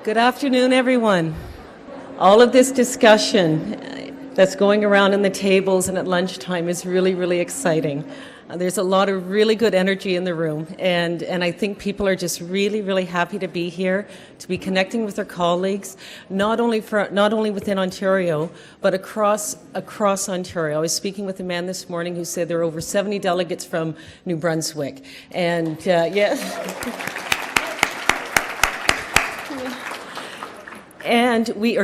Good afternoon, everyone. All of this discussion that's going around in the tables and at lunchtime is really, really exciting. There's a lot of really good energy in the room, and I think people are just really, really happy to be here, to be connecting with their colleagues, not only within Ontario, but across Ontario. I was speaking with a man this morning who said there are over 70 delegates from New Brunswick, and yes. And we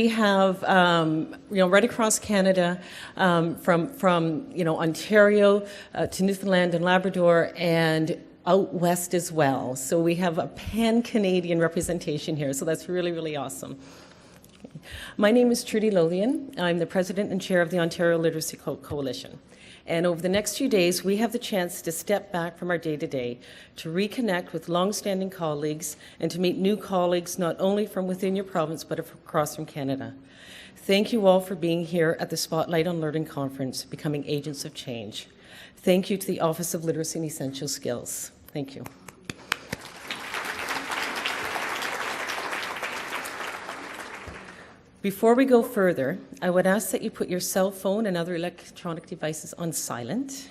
have, right across Canada, from Ontario to Newfoundland and Labrador, and out west as well. So we have a pan-Canadian representation here. So that's really, really awesome. My name is Trudy Lothian. I'm the president and chair of the Ontario Literacy Coalition. And over the next few days, we have the chance to step back from our day-to-day, to reconnect with long-standing colleagues, and to meet new colleagues not only from within your province, but across from Canada. Thank you all for being here at the Spotlight on Learning Conference, Becoming Agents of Change. Thank you to the Office of Literacy and Essential Skills. Thank you. Before we go further, I would ask that you put your cell phone and other electronic devices on silent.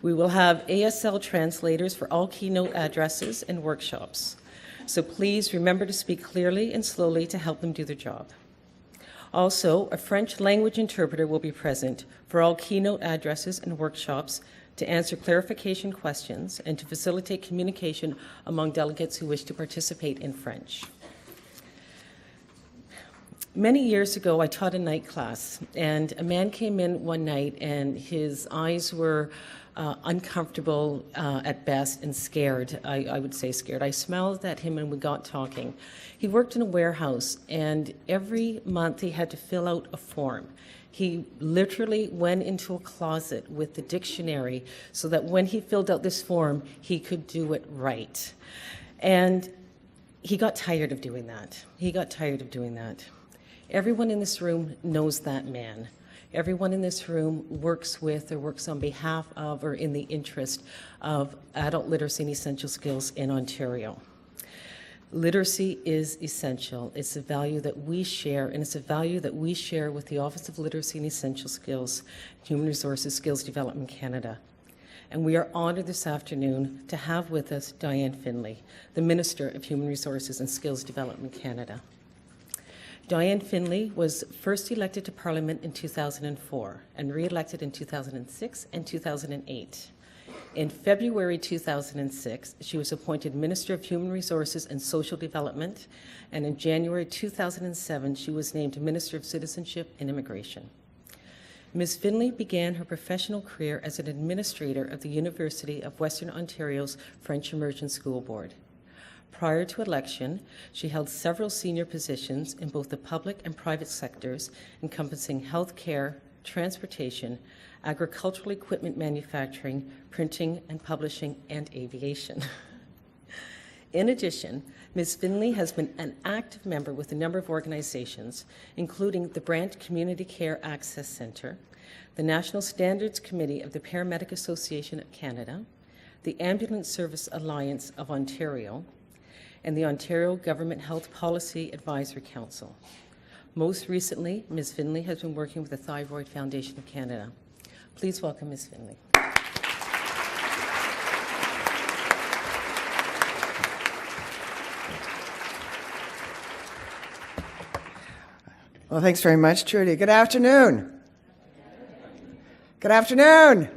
We will have ASL translators for all keynote addresses and workshops. So please remember to speak clearly and slowly to help them do their job. Also, a French language interpreter will be present for all keynote addresses and workshops to answer clarification questions and to facilitate communication among delegates who wish to participate in French. Many years ago, I taught a night class, and a man came in one night, and his eyes were uncomfortable at best and scared. I would say scared. I smiled at him, and we got talking. He worked in a warehouse, and every month he had to fill out a form. He literally went into a closet with the dictionary so that when he filled out this form, he could do it right. And he got tired of doing that. Everyone in this room knows that man. Everyone in this room works with or works on behalf of or in the interest of adult literacy and essential skills in Ontario. Literacy is essential. It's a value that we share, and it's a value that we share with the Office of Literacy and Essential Skills, Human Resources Skills Development Canada. And we are honored this afternoon to have with us Diane Finley, the Minister of Human Resources and Skills Development Canada. Diane Finley was first elected to Parliament in 2004 and re-elected in 2006 and 2008. In February 2006, she was appointed Minister of Human Resources and Social Development, and in January 2007, she was named Minister of Citizenship and Immigration. Ms. Finley began her professional career as an administrator of the University of Western Ontario's French Immersion School Board. Prior to election, she held several senior positions in both the public and private sectors, encompassing healthcare, transportation, agricultural equipment manufacturing, printing and publishing, and aviation. In addition, Ms. Finley has been an active member with a number of organizations, including the Brant Community Care Access Centre, the National Standards Committee of the Paramedic Association of Canada, the Ambulance Service Alliance of Ontario, and the Ontario Government Health Policy Advisory Council. Most recently, Ms. Finley has been working with the Thyroid Foundation of Canada. Please welcome Ms. Finley. Well, thanks very much, Trudy. Good afternoon. Good afternoon.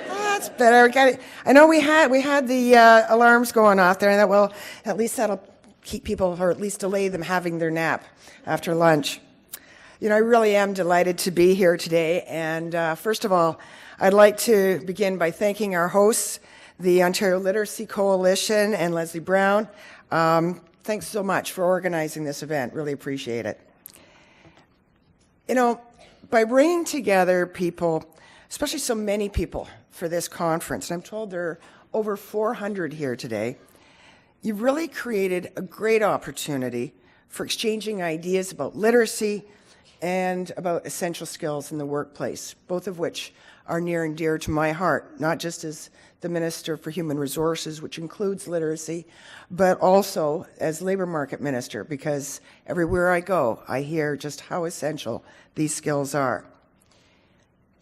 That's better. I know we had the alarms going off there, and that will at least that'll keep people, or at least delay them having their nap after lunch. I really am delighted to be here today, and first of all, I'd like to begin by thanking our hosts, the Ontario Literacy Coalition and Leslie Brown. Thanks so much for organizing this event. Really appreciate it. By bringing together people, especially so many people, for this conference, and I'm told there are over 400 here today, you've really created a great opportunity for exchanging ideas about literacy and about essential skills in the workplace, both of which are near and dear to my heart, not just as the Minister for Human Resources, which includes literacy, but also as Labour Market Minister, because everywhere I go, I hear just how essential these skills are.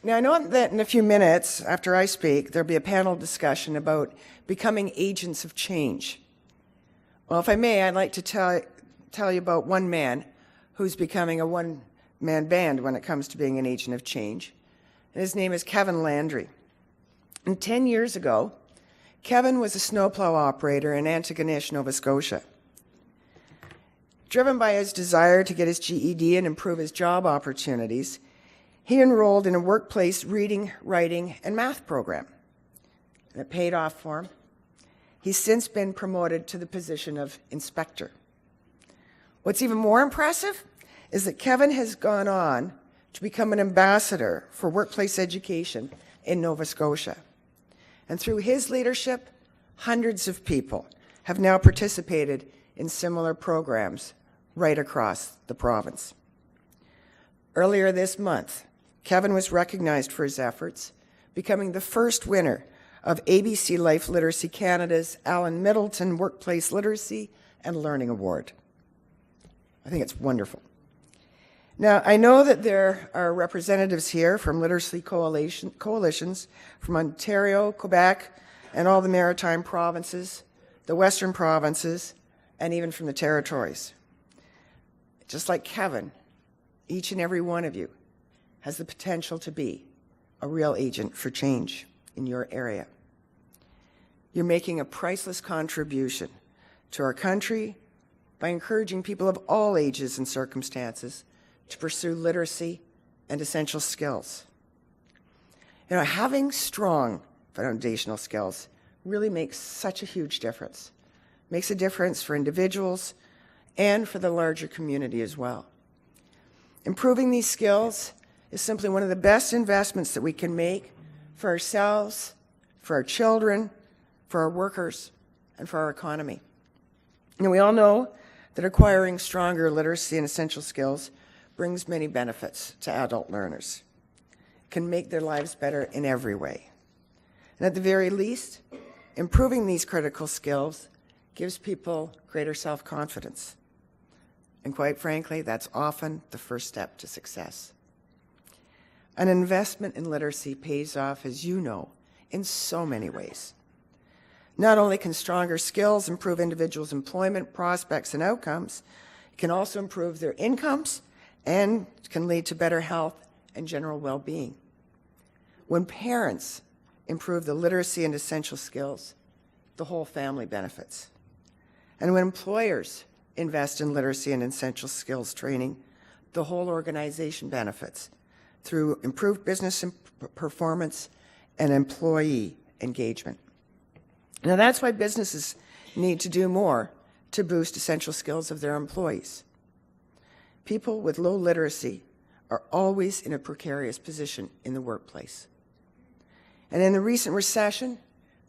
Now, I know that in a few minutes after I speak, there'll be a panel discussion about becoming agents of change. Well, if I may, I'd like to tell you about one man who's becoming a one-man band when it comes to being an agent of change. And his name is Kevin Landry. And 10 years ago, Kevin was a snowplow operator in Antigonish, Nova Scotia. Driven by his desire to get his GED and improve his job opportunities, he enrolled in a workplace reading, writing, and math program. And it paid off for him. He's since been promoted to the position of inspector. What's even more impressive is that Kevin has gone on to become an ambassador for workplace education in Nova Scotia. And through his leadership, hundreds of people have now participated in similar programs right across the province. Earlier this month, Kevin was recognized for his efforts, becoming the first winner of ABC Life Literacy Canada's Alan Middleton Workplace Literacy and Learning Award. I think it's wonderful. Now, I know that there are representatives here from literacy coalitions from Ontario, Quebec, and all the maritime provinces, the western provinces, and even from the territories. Just like Kevin, each and every one of you has the potential to be a real agent for change in your area. You're making a priceless contribution to our country by encouraging people of all ages and circumstances to pursue literacy and essential skills. You know, having strong foundational skills really makes such a huge difference. Makes a difference for individuals and for the larger community as well. Improving these skills is simply one of the best investments that we can make for ourselves, for our children, for our workers, and for our economy. And we all know that acquiring stronger literacy and essential skills brings many benefits to adult learners. It can make their lives better in every way. And at the very least, improving these critical skills gives people greater self-confidence. And quite frankly, that's often the first step to success. An investment in literacy pays off, as you know, in so many ways. Not only can stronger skills improve individuals' employment prospects and outcomes, it can also improve their incomes and can lead to better health and general well-being. When parents improve the literacy and essential skills, the whole family benefits. And when employers invest in literacy and essential skills training, the whole organization benefits through improved business performance and employee engagement. Now, that's why businesses need to do more to boost essential skills of their employees. People with low literacy are always in a precarious position in the workplace. And in the recent recession,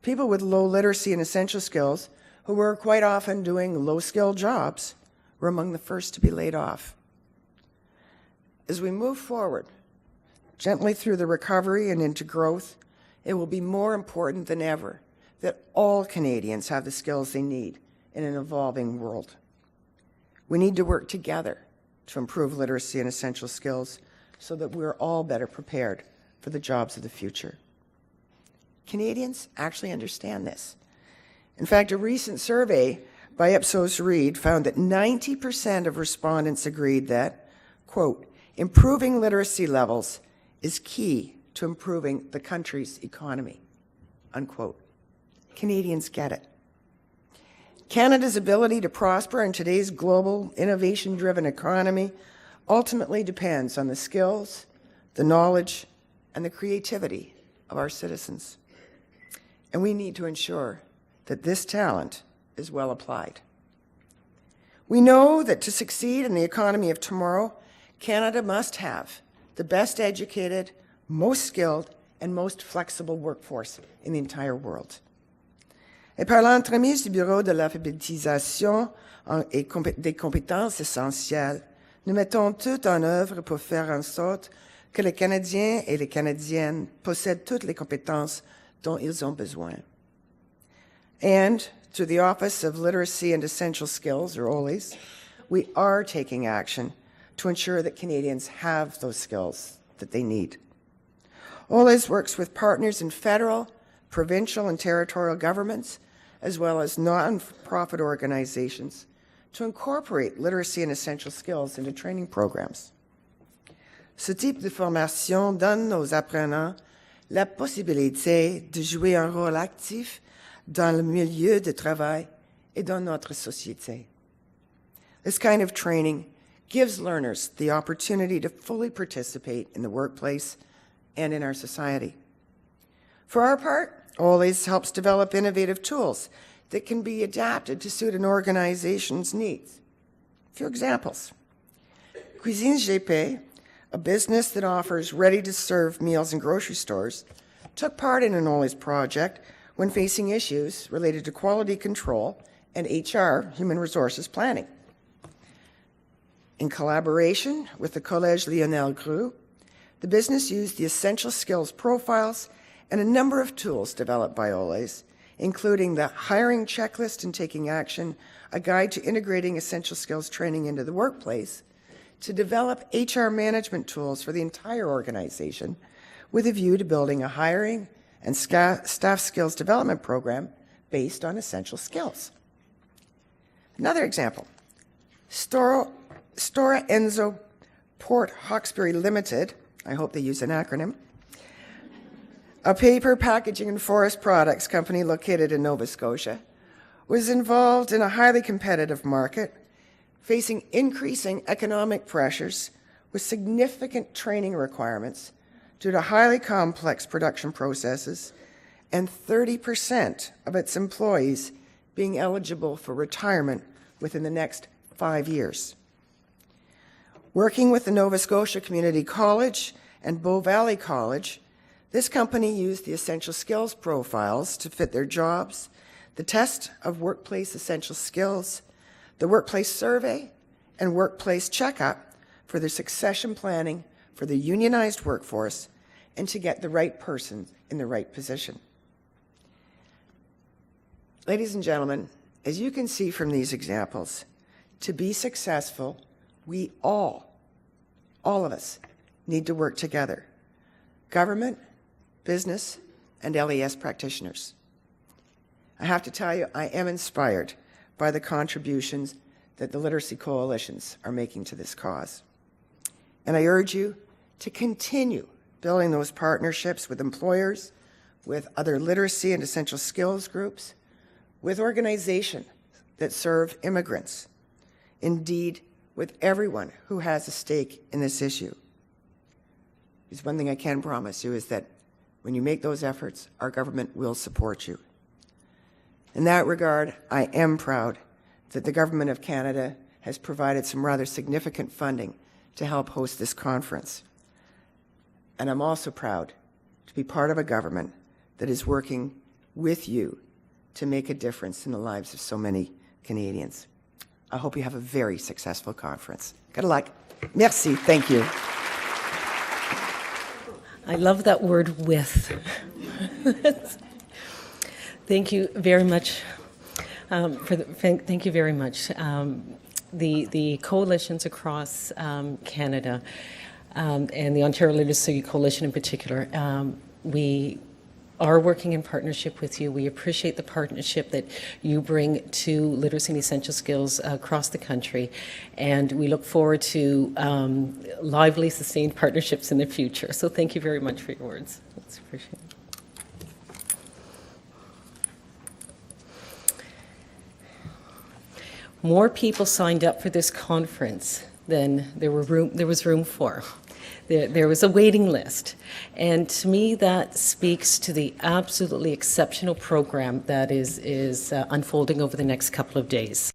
people with low literacy and essential skills, who were quite often doing low-skilled jobs, were among the first to be laid off. As we move forward, gently through the recovery and into growth, it will be more important than ever that all Canadians have the skills they need in an evolving world. We need to work together to improve literacy and essential skills so that we're all better prepared for the jobs of the future. Canadians actually understand this. In fact, a recent survey by Ipsos Reid found that 90% of respondents agreed that, quote, improving literacy levels is key to improving the country's economy, unquote. Canadians get it. Canada's ability to prosper in today's global, innovation-driven economy ultimately depends on the skills, the knowledge, and the creativity of our citizens. And we need to ensure that this talent is well applied. We know that to succeed in the economy of tomorrow, Canada must have the best educated, most skilled, and most flexible workforce in the entire world. Et par l'entremise du Bureau de l'alphabétisation et des compétences essentielles, nous mettons tout en œuvre pour faire en sorte que les Canadiens et les Canadiennes possèdent toutes les compétences dont ils ont besoin. And through the Office of Literacy and Essential Skills, or OLES, we are taking action to ensure that Canadians have those skills that they need. OLES works with partners in federal, provincial, and territorial governments, as well as non-profit organizations, to incorporate literacy and essential skills into training programs. Ce type de formation donne aux apprenants la possibilité de jouer un rôle actif dans le milieu de travail et dans notre société. This kind of training gives learners the opportunity to fully participate in the workplace and in our society. For our part, OLES helps develop innovative tools that can be adapted to suit an organization's needs. A few examples. Cuisine GP, a business that offers ready-to-serve meals in grocery stores, took part in an OLES project when facing issues related to quality control and HR, human resources planning. In collaboration with the Collège Lionel Groulx, the business used the essential skills profiles and a number of tools developed by OLES, including the hiring checklist and taking action, a guide to integrating essential skills training into the workplace, to develop HR management tools for the entire organization with a view to building a hiring and staff skills development program based on essential skills. Another example, Stora Enso Port Hawkesbury Limited, I hope they use an acronym, a paper, packaging, and forest products company located in Nova Scotia, was involved in a highly competitive market, facing increasing economic pressures with significant training requirements due to highly complex production processes and 30% of its employees being eligible for retirement within the next 5 years. Working with the Nova Scotia Community College and Bow Valley College, this company used the essential skills profiles to fit their jobs, the test of workplace essential skills, the workplace survey, and workplace checkup for their succession planning for the unionized workforce and to get the right person in the right position. Ladies and gentlemen, as you can see from these examples, to be successful, we all of us, need to work together. Government, business, and LES practitioners. I have to tell you, I am inspired by the contributions that the literacy coalitions are making to this cause. And I urge you to continue building those partnerships with employers, with other literacy and essential skills groups, with organizations that serve immigrants, indeed, with everyone who has a stake in this issue. Because one thing I can promise you is that when you make those efforts, our government will support you. In that regard, I am proud that the Government of Canada has provided some rather significant funding to help host this conference. And I'm also proud to be part of a government that is working with you to make a difference in the lives of so many Canadians. I hope you have a very successful conference. Good luck. Merci. Thank you. I love that word "with." Thank you very much. Thank you very much. The coalitions across Canada and the Ontario Literacy Coalition in particular, we are working in partnership with you. We appreciate the partnership that you bring to literacy and essential skills across the country, and we look forward to lively, sustained partnerships in the future. So thank you very much for your words. It's appreciated. More people signed up for this conference than there was room for. There was a waiting list. And to me, that speaks to the absolutely exceptional program that is unfolding over the next couple of days.